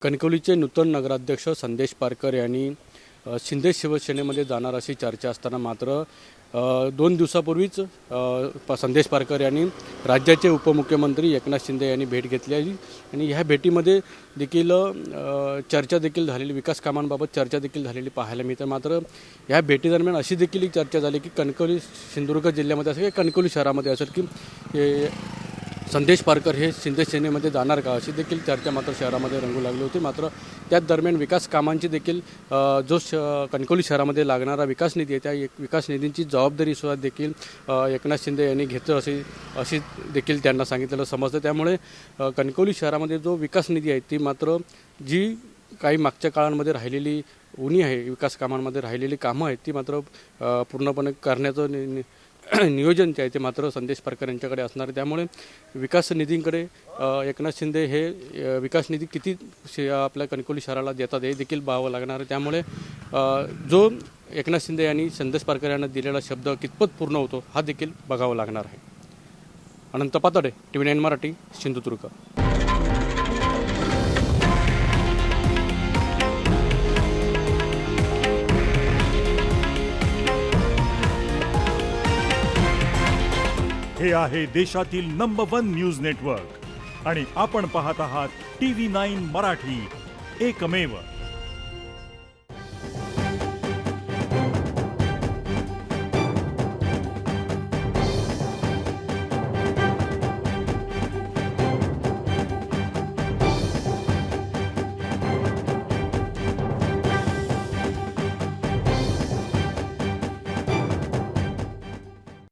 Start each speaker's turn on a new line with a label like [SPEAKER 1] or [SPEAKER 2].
[SPEAKER 1] कणकवलीचे नूतन नगराध्यक्ष संदेश पारकर यांनी शिंदे शिवसेनेमध्ये जाणार अशी चर्चा असताना मात्र 2 दिवसापूर्वीच संदेश पारकर यांनी राज्याचे उपमुख्यमंत्री एकनाथ शिंदे यांनी भेट घेतली आहे आणि ह्या भेटीमध्ये देखील चर्चा देखील झालेली, विकास कामांबाबत चर्चा देखील झालेली पाहायला मिळते। मात्र ह्या भेटीदरम्यान अशी देखील चर्चा झाली की कणकवली सिंधुदुर्ग जिल्ह्यामध्ये असेल किंवा कणकवली शहरामध्ये असेल की संदेश पारकर हे शिंदे सेनेमध्ये जाणार का, अशी देखील चर्चा मात्र शहरामध्ये रंगू लागली होती। मात्र त्याच दरम्यान विकास कामांची देखील कणकवली शहरामध्ये लागणारा विकास निधी आहे, त्या विकास निधींची जबाबदारी सुद्धा देखील एकनाथ शिंदे यांनी घेतलं अशी देखील त्यांना सांगितलेलं समजतं। त्यामुळे कणकवली शहरामध्ये जो विकास निधी आहे ती मात्र जी काही मागच्या काळांमध्ये राहिलेली उणी आहे, विकास कामांमध्ये राहिलेली कामं आहेत ती मात्र पूर्णपणे करण्याचं नियोजन जे आहे ते मात्र संदेश पारकर यांच्याकडे असणार आहे। त्यामुळे विकास निधींकडे एकनाथ शिंदे हे विकास निधी किती आपल्या कणकवली शहराला देतात हे देखील पाहावं लागणार आहे। त्यामुळे जो एकनाथ शिंदे यांनी संदेश पारकर यांना दिलेला शब्द कितपत पूर्ण होतो हा देखील बघावं लागणार आहे। अनंत पातडे, TV9 मराठी, सिंधुदुर्ग।
[SPEAKER 2] हे आहे देशातील नंबर 1 न्यूज नेटवर्क आणि आपण पाहत आहात TV9 मराठी, एकमेव।